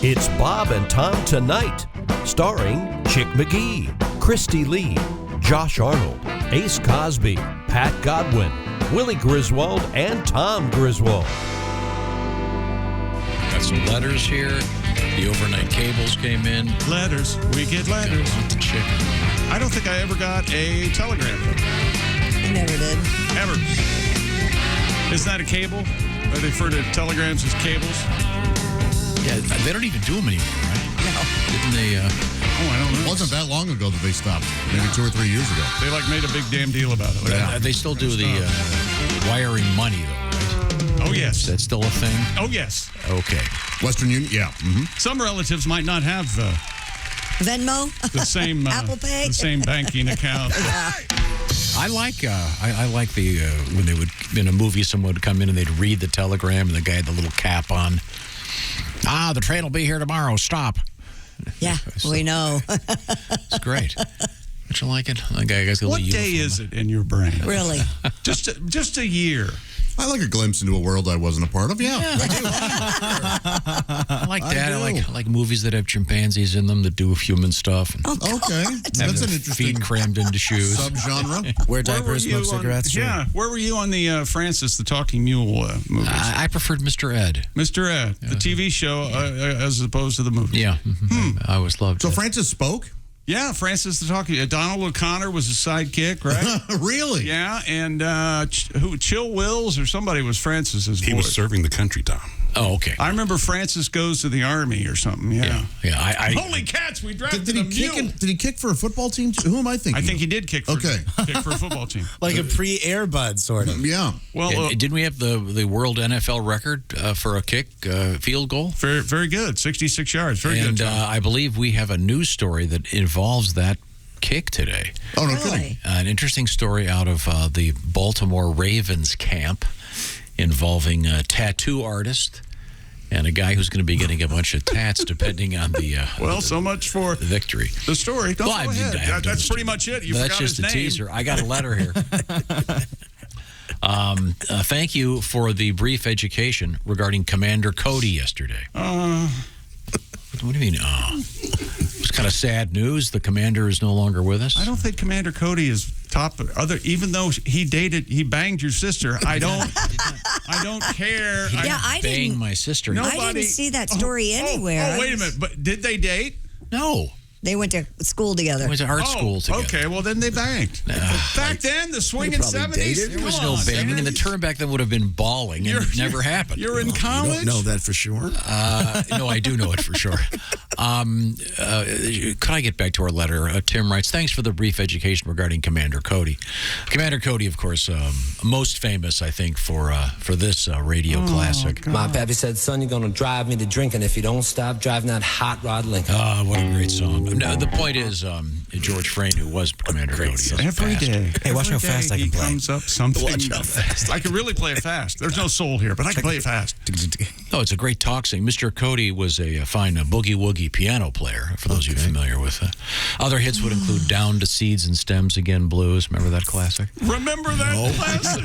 It's Bob and Tom Tonight, starring Chick McGee, Christy Lee, Josh Arnold, Ace Cosby, Pat Godwin, Willie Griswold, and Tom Griswold. Got some letters here. The overnight cables came in. Letters. We get letters. Got the chicken. I don't think I ever got a telegram. I never did. Ever. Isn't that a cable? They refer to telegrams as cables? Yeah, they don't even do them anymore, right? No. Didn't they? I don't know. It wasn't that long ago that they stopped. Maybe 2 or 3 years ago. They made a big damn deal about it. They still do the wiring money, though, right? Oh, yes. That's still a thing? Oh, yes. Okay. Western Union, yeah. Mm-hmm. Some relatives might not have Venmo? the same Apple Pay? the same banking account. I like the when they would in a movie someone would come in and they'd read the telegram and the guy had the little cap on. The train will be here tomorrow. Stop. Yeah, we know. It's great. Don't you like it? What day is it in your brain? Really? Just a year. I like a glimpse into a world I wasn't a part of. Yeah. I like that. I like movies that have chimpanzees in them that do human stuff. And Okay. That's an interesting feet crammed into shoes. subgenre. Wear diapers, smoke cigarettes. Yeah. Where were you on the Francis the Talking Mule movies? I preferred Mr. Ed. Mr. Ed, the TV show as opposed to the movie. Yeah. I always loved So it. Francis spoke? Yeah, Francis the Talking. Donald O'Connor was his sidekick, right? Really? Yeah, and Chill Wills or somebody was Francis's voice. He was serving the country, Tom. Oh, okay. I remember Francis Goes to the Army or something. Yeah. Holy cats! We drafted Did he kick? Did he kick for a football team? Who am I thinking? I think he did kick for kick for a football team. Like a pre-Air Bud, sort of. Yeah. Well, didn't we have the world NFL record for a kick field goal? very, very good. 66 yards. Very And good. I believe we have a news story that involves that kick today. Oh, no Really? kidding. An interesting story out of the Baltimore Ravens camp involving a tattoo artist and a guy who's going to be getting a bunch of tats depending on the so much for the victory. the story. Don't Well, go I ahead. haven't done That's the pretty story. much it. You That's forgot just his a name. teaser. I got a letter here. Thank you for the brief education regarding Commander Cody yesterday. What do you mean? It was kind of sad news. The commander is no longer with us. I don't think Commander Cody is top even though he banged your sister. I don't care. Yeah, I Bang didn't. my sister. I didn't see that story anywhere. Oh, wait a minute. But did they date? No. They went to school together. We went to art school together. Okay, well then they banged. Back then, the swinging 70s. There was no banging, and the term back then would have been bawling, and it never happened. You're in college? You don't know that for sure? No, I do know it for sure. Could I get back to our letter? Tim writes, thanks for the brief education regarding Commander Cody. Commander Cody, of course, most famous, I think, for this radio classic. My pappy said, son, you're going to drive me to drinking if you don't stop driving that hot rod Lincoln. What a great song. No, the point is, George Frayne, who was Commander Cody, is Every passed. day. Hey, watch how fast I can play. He comes up something. I can really play it fast. There's no soul here, but I can play it fast. Oh, it's a great talk sing. Mr. Cody was a fine boogie-woogie piano player, for those of you familiar with it. Other hits would include Down to Seeds and Stems Again Blues. Remember that classic? Remember that classic?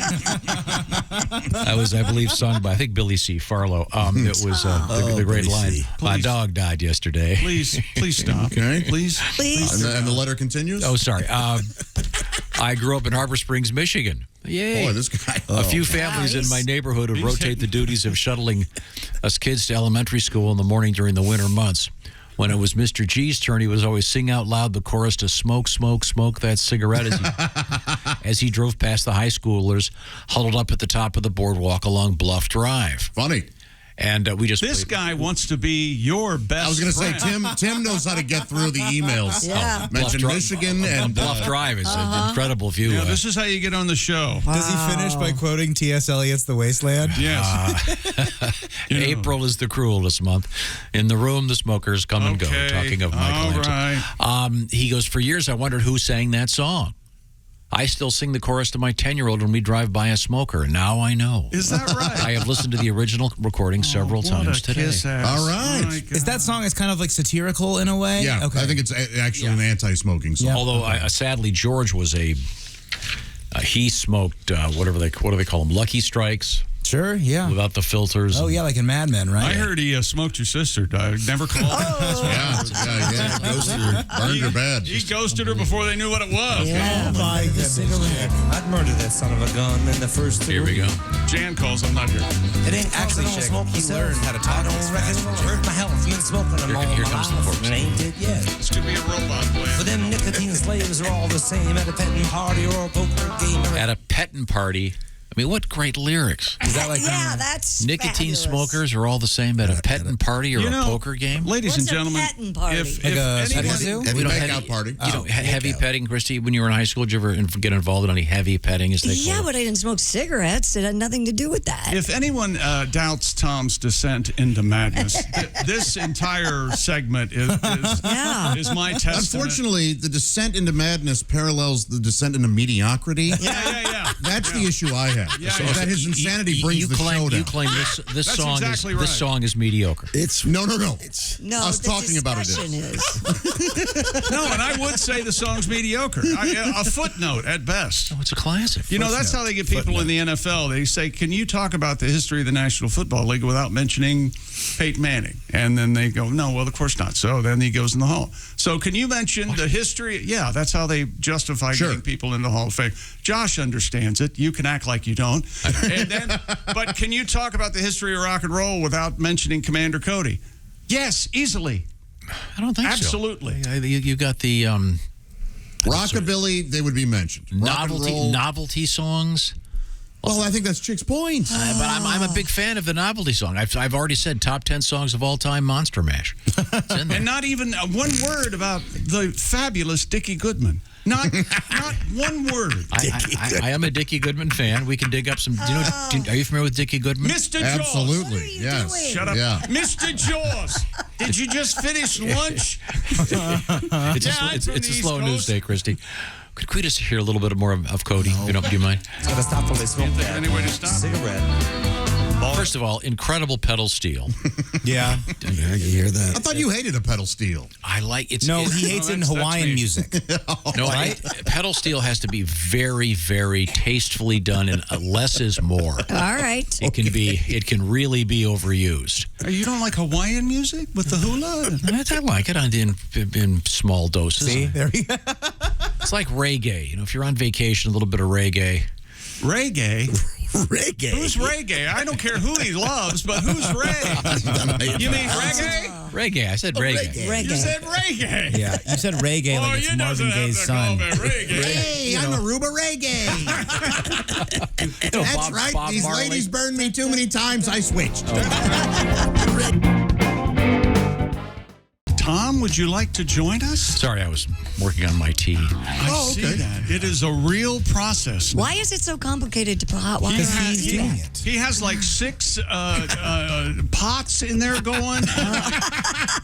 That was, I believe, sung by, I think, Billy C. Farlow. It was the great line, my dog died yesterday. Please stop. Okay. Please. And the letter continues? Oh, sorry. I grew up in Harbor Springs, Michigan. Yay. Boy, this guy. A few families in my neighborhood would rotate the duties of shuttling us kids to elementary school in the morning during the winter months. When it was Mr. G's turn, he would always sing out loud the chorus to smoke, smoke, smoke that cigarette as he drove past the high schoolers huddled up at the top of the boardwalk along Bluff Drive. Funny. And we just This guy wants to be your best I was going to say, friend. Tim knows how to get through the emails. Yeah. Mentioned Michigan and Bluff Drive is an incredible view. Yeah, this is how you get on the show. Does he finish by quoting T.S. Eliot's The Wasteland? Yes. April is the cruelest month. In the room, the smokers come and go. Okay. Talking of Michelangelo. All right. He goes, for years I wondered who sang that song. I still sing the chorus to my 10-year-old when we drive by a smoker. Now I know. Is that right? I have listened to the original recording several times today. All right. Oh, my Is that song is kind of like satirical in a way? Yeah, Okay. I think it's actually an anti-smoking song. Although, sadly, George was he smoked, what do they call them, Lucky Strikes. Sure, yeah. without the filters. Oh, yeah, like in Mad Men, right? I heard he smoked your sister. Never called. Yeah. Ghosted her. Burned her bed. He ghosted her before they knew what it was. Yeah. Oh, my goodness. I'd murder that son of a gun in the first Here we go. Jan calls. I'm not here. It ain't Actually, Chick, he learned how to talk I don't this reckon fast, it'll hurt my health. Been smoking them all Here my comes the life, corpse. and ain't it yet. This could be a robot For plant. them nicotine slaves are all the same at a petting party or a poker game. At a petting party. I mean, what great lyrics. Is that like Yeah, that's Nicotine fabulous. smokers are all the same at a petting party or You a know, poker game? Ladies What's and gentlemen, a petting party? if Like a anyone- petting zoo? Heavy We don't makeout heavy- party. You know, heavy petting, Christy, when you were in high school, did you ever get involved in any heavy petting, as they call Yeah, it? but I didn't smoke cigarettes. It had nothing to do with that. If anyone doubts Tom's descent into madness, this entire segment is Yeah. my testament. Unfortunately, the descent into madness parallels the descent into mediocrity. Yeah. That's the issue I have. Yeah, So yeah. that his insanity brings the show down. You claim this That's song exactly is right. this song is mediocre. It's no. No, us the talking about it discussion is. No, and I would say the song's mediocre. A footnote at best. Oh, it's a classic. You know, that's how they get people in the NFL. They say, can you talk about the history of the National Football League without mentioning Peyton Manning? And then they go, no, well, of course not. So then he goes in the Hall. So can you mention the history? Yeah, that's how they justify getting people in the Hall of Fame. Josh understands it. You can act like you don't. And then, but can you talk about the history of rock and roll without mentioning Commander Cody? Yes, easily. I don't think Absolutely. so. You got the Rockabilly, they would be mentioned. Rock and roll. novelty songs. Well, I think that's Chick's point. But I'm a big fan of the novelty song. I've already said top 10 songs of all time, Monster Mash. It's in there. And not even one word about the fabulous Dickie Goodman. Not one word. I am a Dickie Goodman fan. We can dig up some. Are you familiar with Dickie Goodman? Mr. Jaws. Absolutely. What are you Yes. doing? Shut up. Yeah. Mr. Jaws. Did you just finish lunch? It's a slow news day, Christy. Could we just hear a little bit more of Cody? Do you mind? Gotta stop before they smoke that Any way to stop? cigarette. First of all, incredible pedal steel. Yeah. I can hear I that. thought you hated a pedal steel. I like it. No, he hates it in that's Hawaiian me. music. No, pedal steel has to be very, very tastefully done, and less is more. All right. It can really be overused. You don't like Hawaiian music with the hula? I like it in small doses. See? There we go. It's like reggae. You know, if you're on vacation, a little bit of reggae. Reggae? Reggae. Who's reggae? I don't care who he loves, but who's Ray? You mean reggae? Reggae. I said reggae. Reggae. You said reggae. Yeah, you said reggae like it's Marvin Gaye's son. reggae. Hey, I'm Aruba Reggae. That's right. Bob These Marley. ladies burned me too many times. I switched. Tom, would you like to join us? Sorry, I was working on my tea. I see that. It is a real process. Why is it so complicated to put hot water? Because he's doing it. He has like 6 pots in there going,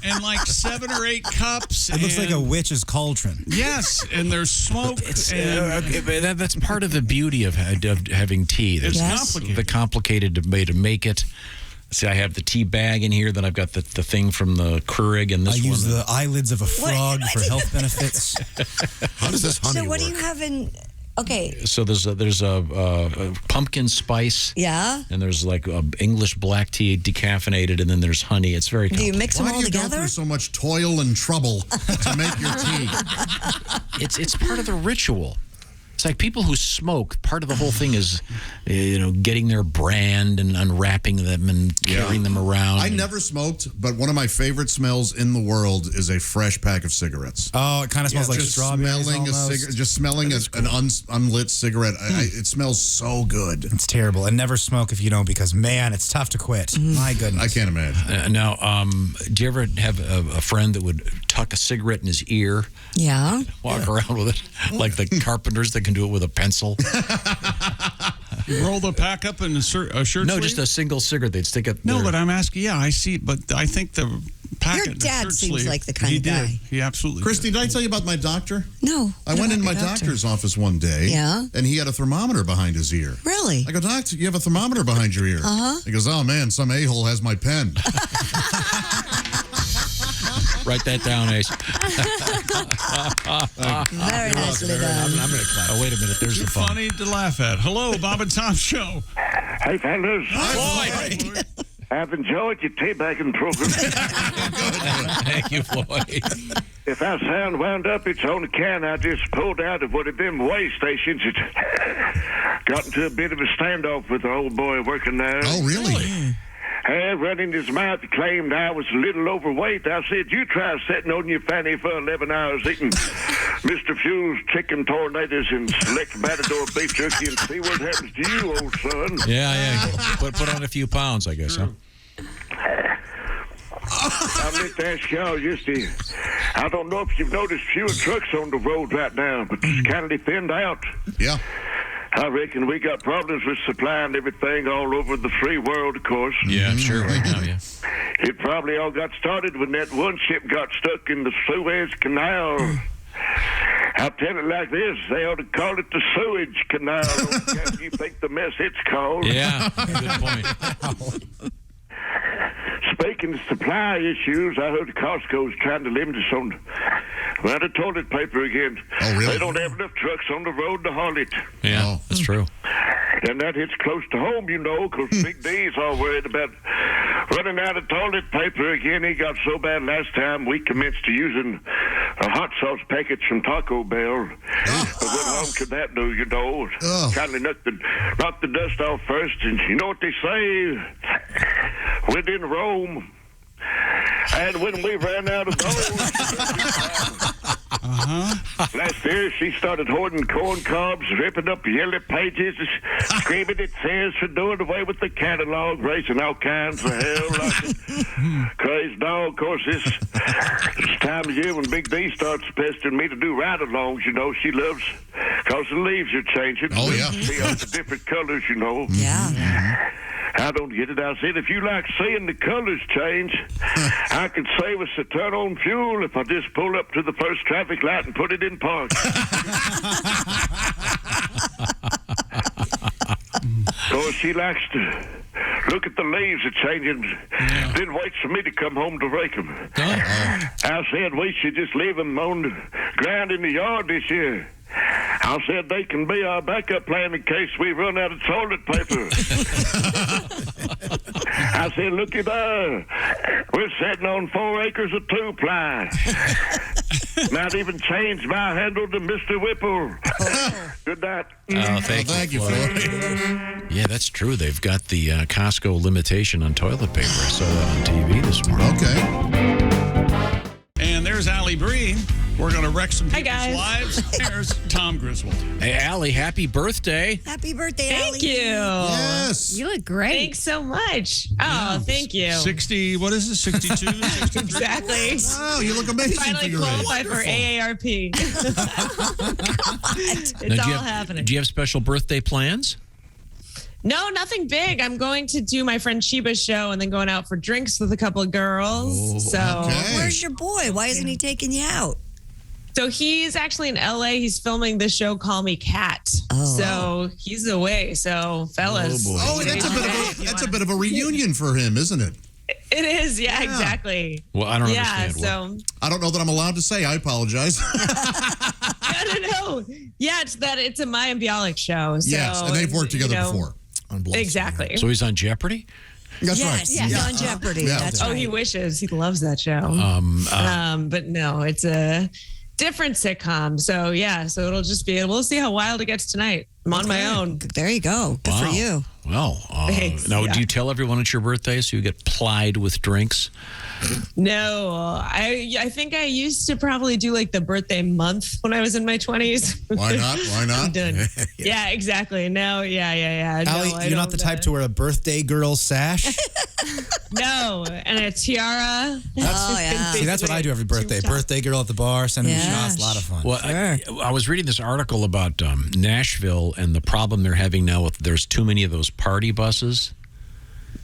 and like 7 or 8 cups. It looks like a witch's cauldron. Yes, and there's smoke. That's part of the beauty of having tea. There's Yes. complicated. the complicated way to make it. See, I have the tea bag in here. Then I've got the thing from the Keurig, and I this use one. the eyelids of a frog for health benefits. How does this honey So what work? do you have in? Okay. So there's a pumpkin spice, Yeah. and there's like English black tea decaffeinated, and then there's honey. It's very Do you complicated. mix them Why all do you go together? through so much toil and trouble to make your tea? It's part of the ritual. It's like people who smoke. Part of the whole thing is, getting their brand and unwrapping them and carrying them around. I never smoked, but one of my favorite smells in the world is a fresh pack of cigarettes. Oh, it kind of smells like just strawberries smelling almost. just smelling an unlit cigarette. It smells so good. It's terrible. And never smoke if you don't, because, man, it's tough to quit. My goodness. I can't imagine. Now, do you ever have a friend that would tuck a cigarette in his ear, Yeah. walk around with it, like the carpenters that can do it with a pencil? You roll the pack up in a shirt No, sleeve? just a single cigarette. They'd stick it. No, there. but I'm asking. Yeah, I see. But I think the packet. Your in the dad shirt seems sleeve, like the kind he of did. guy. He absolutely. Christy, did. did I tell you about my doctor? No. I went in my doctor's office one day. Yeah. And he had a thermometer behind his ear. Really? I go, Doctor, you have a thermometer behind your ear. He goes, oh, man, some a-hole has my pen. Write that down, Ace. Very nicely done. I'm going to clap. Oh, wait a minute. There's Too the phone. funny to laugh at. Hello, Bob and Tom Show. Hey, fellas. Floyd. I've enjoyed your teabagging program. Thank you, Floyd. If I sound wound up, it's on the can I just pulled out of one of them way stations. It's got into a bit of a standoff with the old boy working there. Oh, really? Running his mouth, claimed I was a little overweight. I said, you try sitting on your fanny for 11 hours eating Mr. Fuel's chicken tornadoes and select matador beef jerky and see what happens to you, old son. Yeah. Put on a few pounds, I guess, huh? I meant to ask y'all I don't know if you've noticed fewer trucks on the road right now, but it's kind of thinned out. Yeah. I reckon we got problems with supply and everything all over the free world, of course. Yeah, I'm sure right now, yeah. It probably all got started when that one ship got stuck in the Suez Canal. I'll tell it like this, they ought to call it the sewage canal. If you think the mess it's called. Yeah, good point. Speaking of supply issues, I heard Costco's trying to limit us on the toilet paper again. Oh, really? They don't have enough trucks on the road to haul it. Yeah, that's true. And that hits close to home, because Big D's all worried about running out of toilet paper again. He got so bad last time we commenced to using a hot sauce package from Taco Bell. But what harm could that do, Kindly knock the dust off first. And you know what they say? Within Rome. And when we ran out of those, last year she started hoarding corn cobs, ripping up yellow pages, screaming at says for doing away with the catalog, raising all kinds of hell like it. Crazy dog. Of course, this time of year when Big D starts pestering me to do ride-alongs, she loves, because the leaves are changing. Oh, yeah. See all the different colors, Yeah. I don't get it. I said, if you like seeing the colors change, I could save us a ton on fuel if I just pull up to the first traffic light and put it in park. Of course, she likes to look at the leaves are changing, then waits for me to come home to rake them. I said we should just leave them on the ground in the yard this year. I said they can be our backup plan in case we run out of toilet paper. I said, looky there. We're sitting on 4 acres of 2-ply. Not even changed my handle to Mr. Whipple. Good night. Oh, thank you, Floyd. Yeah, that's true. They've got the Costco limitation on toilet paper. I saw that on TV this morning. Okay. And there's Alli Breen. We're going to wreck some people's guys. lives. There's Tom Griswold. Hey, Alli, happy birthday. Happy birthday, Alli. Thank you. Yes. You look great. Thanks so much. Oh, thank you. 60, what is it, 62? Exactly. Wow, you look amazing for Finally your age. qualified for AARP. It's all happening. Do you have special birthday plans? No, nothing big. I'm going to do my friend Sheba's show and then going out for drinks with a couple of girls. okay. Where's your boy? Why isn't he taking you out? So he's actually in LA. He's filming the show Call Me Cat. Oh. So he's away. So fellas. Oh, boy. Oh, that's a bit of a reunion for him, isn't it? It is. Yeah, exactly. Well, I don't Yeah, understand. so. I don't know that I'm allowed to say. I apologize. No. Yeah, it's a Maya Bialik show. So, Yes, and they've worked together before. On Blood. Exactly. So he's on Jeopardy? That's Yes, right. he's on Jeopardy. Yeah. That's Oh, right. he wishes. He loves that show. But no, it's a different sitcom. So yeah, so it'll just be, we'll see how wild it gets tonight. I'm on my own. There you go. Good for you. Well, Thanks, now, yeah. do you tell everyone it's your birthday so you get plied with drinks? No, I think I used to probably do like the birthday month when I was in my 20s. Why not? Why not? I'm done. Yeah, exactly. No, yeah. Alli, No, I you're not the don't, type to wear a birthday girl sash. No, and a tiara. See, that's what I do every birthday. Birthday girl at the bar, sending me shots. A lot of fun. Well, I was reading this article about Nashville and the problem they're having now with there's too many of those party buses.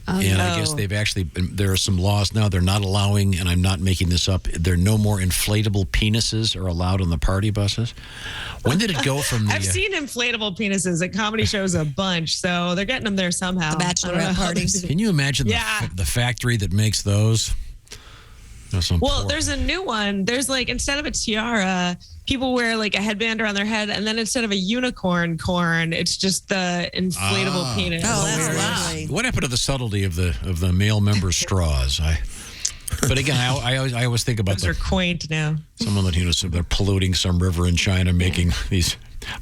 And I guess they've actually, there are some laws now they're not allowing, and I'm not making this up, there are no more inflatable penises are allowed on the party buses. When did it go from the... I've seen inflatable penises at comedy shows a bunch, so they're getting them there somehow. The bachelorette parties. Can you imagine the factory that makes those? Well, there's a new one. There's like, instead of a tiara, people wear like a headband around their head, and then instead of a unicorn corn, it's just the inflatable penis. Oh, that's lovely. What happened to the subtlety of the male member straws? But again, I always think about Those are quaint now. someone that so they're polluting some river in China, making these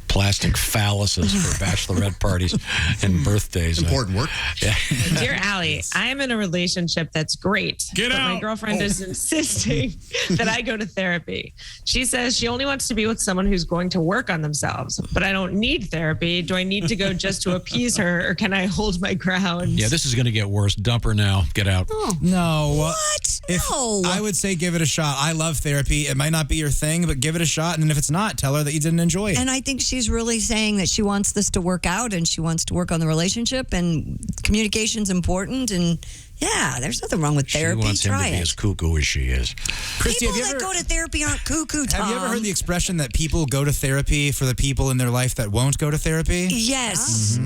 plastic phalluses for bachelorette parties and birthdays. Important work. Yeah. Dear Alli, I am in a relationship that's great. Get but out. My girlfriend is insisting that I go to therapy. She says she only wants to be with someone who's going to work on themselves. But I don't need therapy. Do I need to go just to appease her, or can I hold my ground? Yeah, this is going to get worse. Dump her now. Get out. No. What? No. I would say give it a shot. I love therapy. It might not be your thing, but give it a shot. And then if it's not, tell her that you didn't enjoy it. And I think she's really saying that she wants this to work out, and she wants to work on the relationship, and communication's important. And yeah, there's nothing wrong with therapy. She wants him Try to be it. as cuckoo as she is. Christy, People have you that ever go to therapy aren't cuckoo, Tom. have you ever heard the expression that people go to therapy for the people in their life that won't go to therapy? Yes.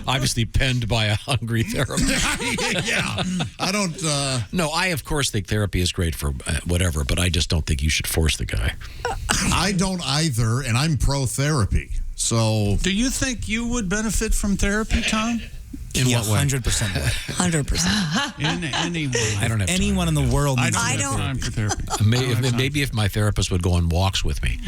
Obviously penned by a hungry therapist. Yeah. I don't. No, I of course think therapy is great for whatever, but I just don't think you should force the guy. I don't either, and I'm pro therapy. So. Do you think you would benefit from therapy, Tom? In what way? 100% would. 100%. In any way. I don't have Anyone in the world I needs don't I have don't- time for therapy. Maybe if my therapist would go on walks with me.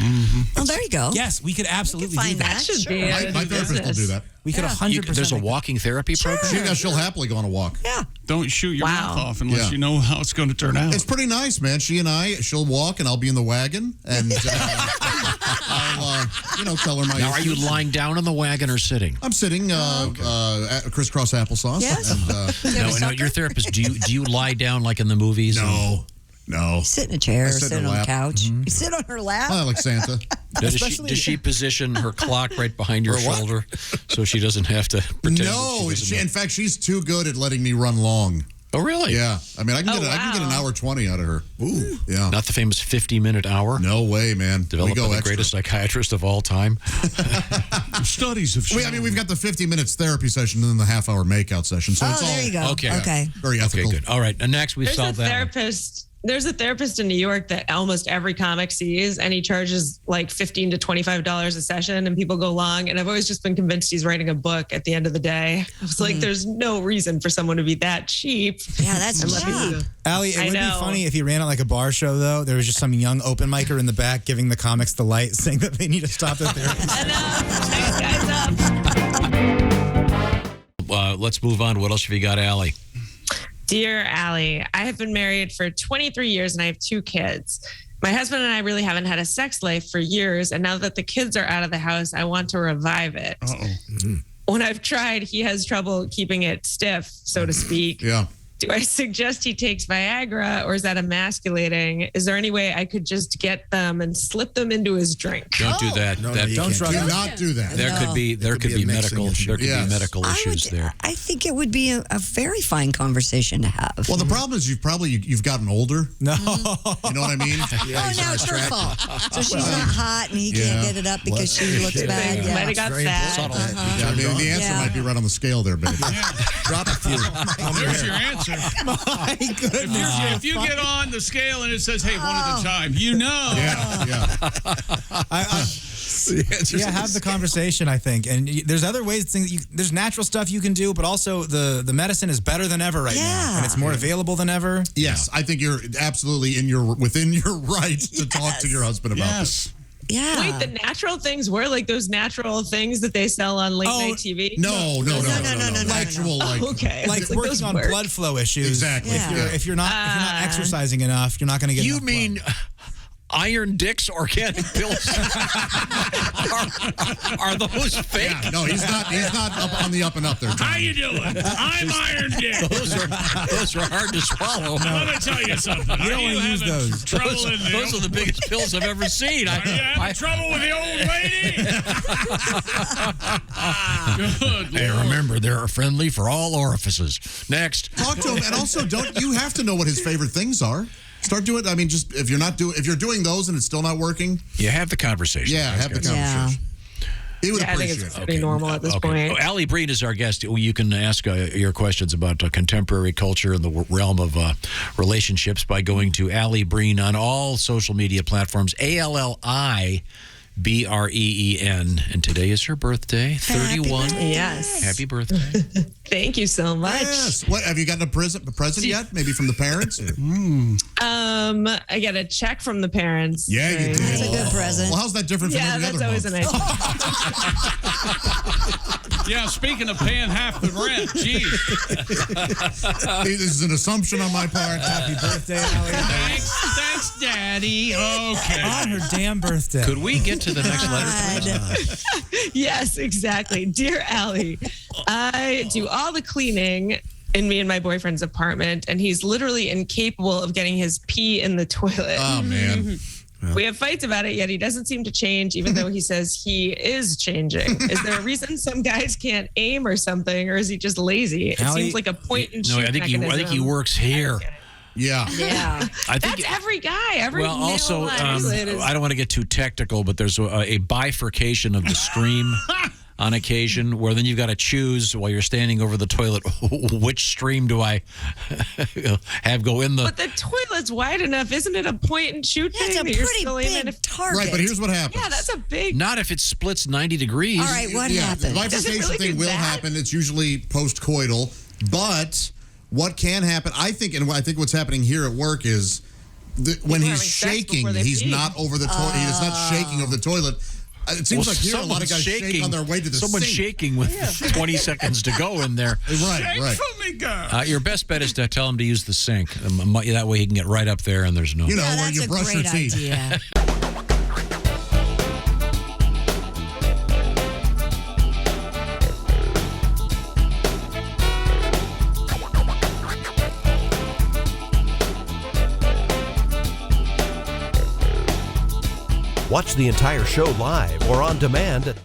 Well, there you go. Yes, we could absolutely find do that. that. Should Sure. be My therapist will do that. We could 100%. There's a walking therapy program? She'll happily go on a walk. Yeah. Don't shoot your Wow. mouth off unless Yeah. you know how it's going to turn out. It's pretty nice, man. She'll walk, and I'll be in the wagon, and I'll, tell her my. Now, are you issues. lying down on the wagon or sitting? I'm sitting crisscross applesauce. Yes. And, No, your therapist, do you lie down like in the movies? no. Sit in a chair, I or sit in sit her on the lap. couch. You sit on her lap. I like Santa. Does she position her clock right behind your Her what? shoulder so she doesn't have to pretend? No, that she doesn't in fact, she's too good at letting me run long. Oh, really? Yeah, I mean, I can get an wow. hour 20 out of her. Ooh, yeah. Not the famous 50-minute hour? No way, man. Developed we by go the extra. greatest psychiatrist of all time. Studies have shown. We've got the 50 minutes therapy session and then the half-hour makeout session. So Oh, it's all there you go. Okay. very ethical. Okay, good. All right, and next we There's a solved that. therapist. There's a therapist in New York that almost every comic sees, and he charges like $15 to $25 a session, and people go long. And I've always just been convinced he's writing a book at the end of the day. I was like, there's no reason for someone to be that cheap. Yeah, that's And let people cheap. do- Alli, it I would be know. funny if he ran it like a bar show, though. There was just some young open micer in the back giving the comics the light, saying that they need to stop their therapy. Next guy's up. Let's move on. What else have you got, Alli? Dear Alli, I have been married for 23 years and I have 2 kids. My husband and I really haven't had a sex life for years, and now that the kids are out of the house, I want to revive it. When I've tried, he has trouble keeping it stiff, so to speak. Yeah. Do I suggest he takes Viagra, or is that emasculating? Is there any way I could just get them and slip them into his drink? Don't do that. No, That- you don't can't. drug Do her. not do that. There could be be a mixing issue. Yes. medical issues there. I think it would be a very fine conversation to have. Well, the problem is you've gotten older. No. You know what I mean? Oh, now it's her fault. So she's not hot and he can't get it up because she looks bad. Might have got fat. Subtle. Yeah, I mean, the answer Yeah. might be right on the scale there, babe. Drop a few. There's your answer. My goodness. If you get on the scale and it says, hey, one at a time, you know. Yeah. Yeah, have the conversation, I think. And there's other ways. There's natural stuff you can do, but also the medicine is better than ever right now. Yeah. And it's more available than ever. Yes, I think you're absolutely within your right to talk to your husband about this. Yeah. Wait, the natural things were like those natural things that they sell on late night TV? No. Actual, like, Okay. Like It's working those on work. blood flow issues. Exactly. Yeah. If you're not exercising enough, you're not going to get You enough mean blood. Iron Dick's organic pills? are those fake? Yeah, no, he's not up on the up and up there. How you doing? I'm Iron Dick. Those are hard to swallow. Let me tell you something. You don't want to use those. Trouble in there? Those are the biggest pills I've ever seen. Are you having trouble with the old lady? Good Hey, Lord. remember, they're friendly for all orifices. Next. Talk to him, and also you have to know what his favorite things are. Start doing. I mean, just if you're doing those and it's still not working, You have the conversation. yeah, have the Yeah. conversation. He would I think appreciate it's it. pretty normal at this point. Alli Breen is our guest. You can ask your questions about contemporary culture in the realm of relationships by going to Alli Breen on all social media platforms. ALLIBREEN. And today is her birthday, 31. Yes. Happy birthday. Thank you so much. Yes. What, have you gotten a present yet? Maybe from the parents? I get a check from the parents. Yeah, you did. That's a good present. Well, how's that different from Yeah, every that's other always a month? nice. Yeah, speaking of paying half the rent, geez. This is an assumption on my part. Happy birthday, Alli. Thanks, Daddy. Okay. On her damn birthday. Could we get to the next letter, please? Yes, exactly. Dear Alli, I do all the cleaning in me and my boyfriend's apartment, and he's literally incapable of getting his pee in the toilet. Oh, man. We have fights about it, yet he doesn't seem to change, even though he says he is changing. Is there a reason some guys can't aim or something, or is he just lazy? It Alli, seems like a point and shoot No, I think mechanism. he works here. Yeah. Yeah. I think That's every guy. Every well, male also, athlete is- I don't want to get too technical, but there's a bifurcation of the stream on occasion where then you've got to choose while you're standing over the toilet, which stream do I have go in the... But the toilet's wide enough. Isn't it a point and shoot That's thing a that you're pretty still aiming? big target. Right, but here's what happens. Yeah, that's a big... Not if it splits 90 degrees. All right, what The happened? bifurcation really thing do will that? happen. It's usually post-coital. But what can happen, I think what's happening here at work is when having he's sex shaking, before they he's pee. not over the toilet. He's not shaking over the toilet. It seems like here a lot of guys shake on their way to the Someone's sink. shaking with 20 seconds to go in there. Right. For me, girl. Your best bet is to tell him to use the sink. That way he can get right up there and there's no... You know, Yeah, where that's you a brush your great teeth. idea. Watch the entire show live or on demand at